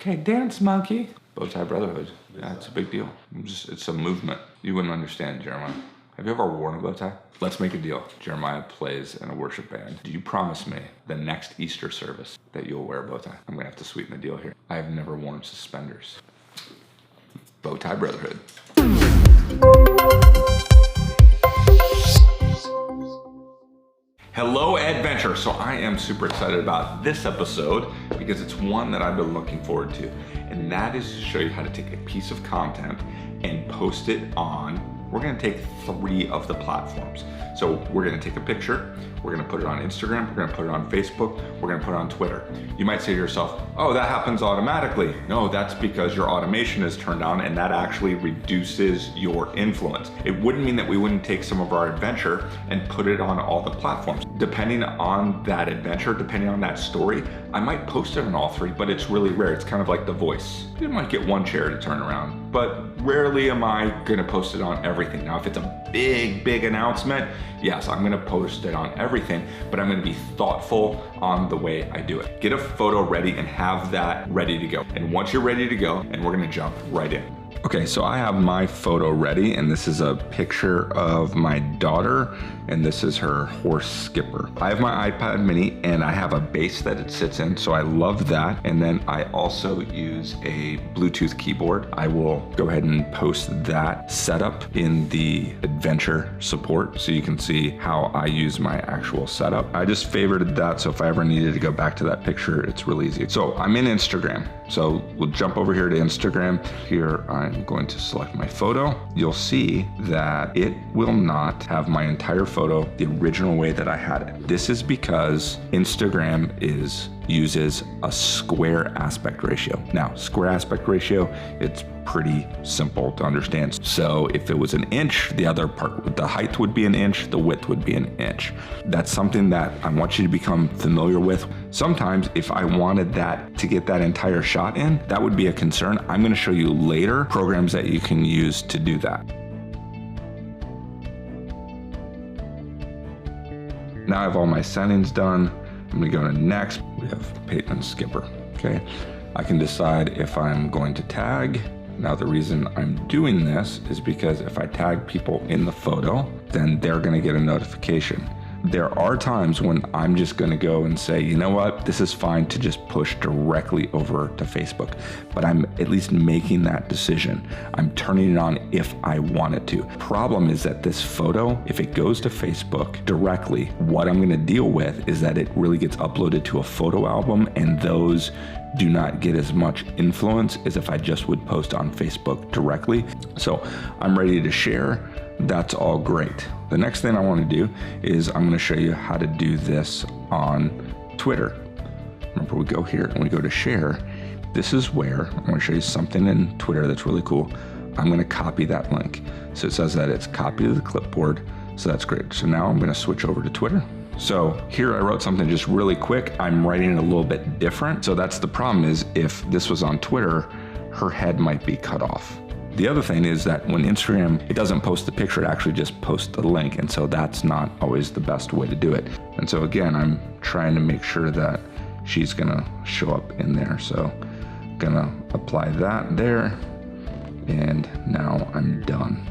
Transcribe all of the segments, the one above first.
Okay, dance monkey. Bowtie Brotherhood. Yeah, it's a big deal. It's a movement. You wouldn't understand, Jeremiah. Have you ever worn a bow tie? Let's make a deal. Jeremiah plays in a worship band. Do you promise me the next Easter service that you'll wear a bow tie? I'm gonna have to sweeten the deal here. I have never worn suspenders. Bowtie Brotherhood. Hello, adventure. So I am super excited about this episode because it's one that I've been looking forward to. And that is to show you how to take a piece of content and post it on, we're gonna take 3 of the platforms. So we're gonna take a picture, we're gonna put it on Instagram, we're gonna put it on Facebook, we're gonna put it on Twitter. You might say to yourself, oh, that happens automatically. No, that's because your automation is turned on and that actually reduces your influence. It wouldn't mean that we wouldn't take some of our adventure and put it on all the platforms. Depending on that adventure, depending on that story, I might post it on all 3, but it's really rare. It's kind of like The Voice. You might get one chair to turn around, but rarely am I gonna post it on everything. Now, if it's a big announcement, yes, I'm gonna post it on everything, but I'm gonna be thoughtful on the way I do it. Get a photo ready and have that ready to go. And once you're ready to go, and we're gonna jump right in. Okay, so I have my photo ready, and this is a picture of my daughter, and this is her horse Skipper. I have my iPad mini, and I have a base that it sits in, so I love that. And then I also use a Bluetooth keyboard. I will go ahead and post that setup in the adventure support, so you can see how I use my actual setup. I just favorited that, so if I ever needed to go back to that picture, it's really easy. So I'm in Instagram, so we'll jump over here to Instagram. Here I'm going to select my photo. You'll see that it will not have my entire photo the original way that I had it. This is because Instagram uses a square aspect ratio. Now, square aspect ratio, it's pretty simple to understand. So if it was an inch, the other part, the height would be an inch, the width would be an inch. That's something that I want you to become familiar with. Sometimes if I wanted that to get that entire shot in, that would be a concern. I'm gonna show you later programs that you can use to do that. Now I have all my settings done. I'm gonna go to next. We have Peyton and Skipper, okay? I can decide if I'm going to tag. Now the reason I'm doing this is because if I tag people in the photo, then they're gonna get a notification. There are times when I'm just gonna go and say, you know what, this is fine to just push directly over to Facebook, but I'm at least making that decision. I'm turning it on if I wanted to. Problem is that this photo, if it goes to Facebook directly, what I'm gonna deal with is that it really gets uploaded to a photo album, and those do not get as much influence as if I just would post on Facebook directly. So I'm ready to share. That's all great. The next thing I want to do is I'm going to show you how to do this on Twitter. Remember, we go here and we go to share. This is where I'm going to show you something in Twitter that's really cool. I'm going to copy that link. So it says that it's copied to the clipboard. So that's great. So now I'm going to switch over to Twitter. So here I wrote something just really quick. I'm writing it a little bit different. So that's the problem, is if this was on Twitter, her head might be cut off. The other thing is that when Instagram, it doesn't post the picture, it actually just posts the link. And so that's not always the best way to do it. And so again, I'm trying to make sure that she's gonna show up in there. So I'm gonna apply that there, and now I'm done.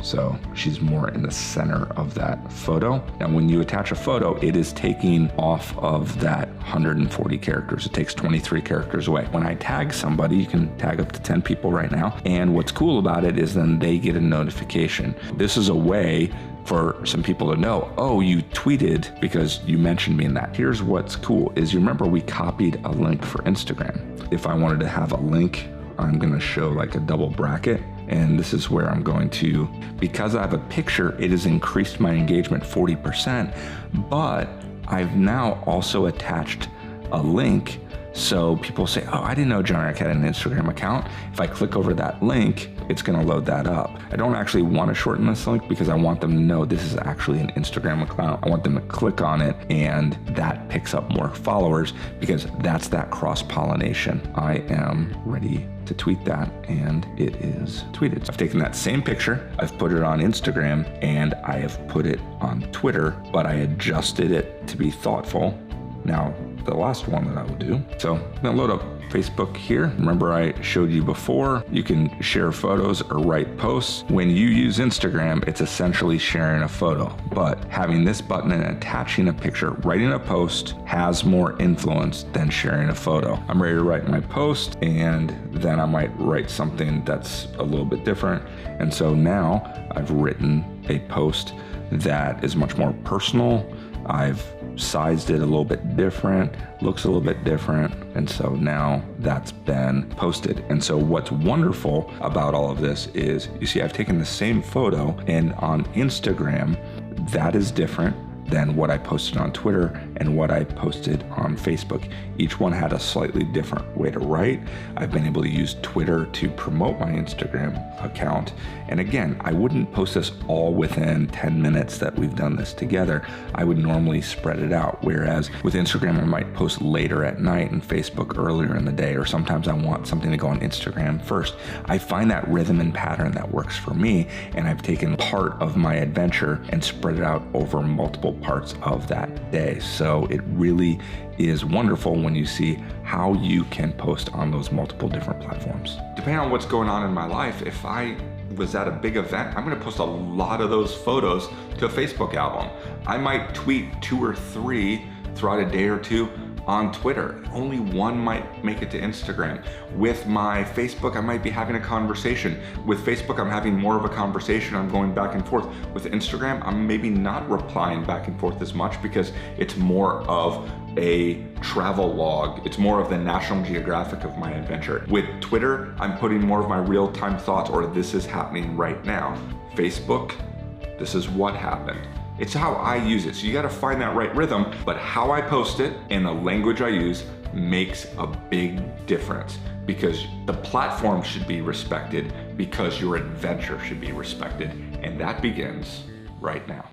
So she's more in the center of that photo. Now, when you attach a photo, it is taking off of that 140 characters. It takes 23 characters away. When I tag somebody, you can tag up to 10 people right now. And what's cool about it is then they get a notification. This is a way for some people to know, oh, you tweeted because you mentioned me in that. Here's what's cool is, you remember we copied a link for Instagram. If I wanted to have a link, I'm gonna show like a double bracket. And this is where I'm going to, because I have a picture, it has increased my engagement 40%, but I've now also attached a link. So people say, oh, I didn't know John Eric had an Instagram account. If I click over that link, it's gonna load that up. I don't actually want to shorten this link because I want them to know this is actually an Instagram account. I want them to click on it and that picks up more followers, because that's that cross-pollination. I am ready to tweet that, and it is tweeted. I've taken that same picture, I've put it on Instagram, and I have put it on Twitter, but I adjusted it to be thoughtful. Now, the last one that I will do, so I'm gonna load up Facebook here. Remember I showed you before, you can share photos or write posts. When you use Instagram, it's essentially sharing a photo, but having this button and attaching a picture, writing a post has more influence than sharing a photo. I'm ready to write my post, and then I might write something that's a little bit different. And so now I've written a post that is much more personal. I've sized it a little bit different, looks a little bit different, and so now that's been posted. And so what's wonderful about all of this is, you see I've taken the same photo, and on Instagram, that is different than what I posted on Twitter and what I posted on Facebook. Each one had a slightly different way to write. I've been able to use Twitter to promote my Instagram account. And again, I wouldn't post this all within 10 minutes that we've done this together. I would normally spread it out. Whereas with Instagram, I might post later at night and Facebook earlier in the day, or sometimes I want something to go on Instagram first. I find that rhythm and pattern that works for me, and I've taken part of my adventure and spread it out over multiple parts of that day. So it really is wonderful when you see how you can post on those multiple different platforms. Depending on what's going on in my life, if I was at a big event, I'm gonna post a lot of those photos to a Facebook album. I might tweet 2 or 3 throughout a day or two on Twitter. Only one might make it to Instagram. With my Facebook, I might be having a conversation. With Facebook, I'm having more of a conversation. I'm going back and forth. With Instagram, I'm maybe not replying back and forth as much because it's more of a travel log. It's more of the National Geographic of my adventure. With Twitter, I'm putting more of my real-time thoughts, or this is happening right now. Facebook, this is what happened. It's how I use it. So you gotta find that right rhythm, but how I post it and the language I use makes a big difference, because the platform should be respected, because your adventure should be respected. And that begins right now.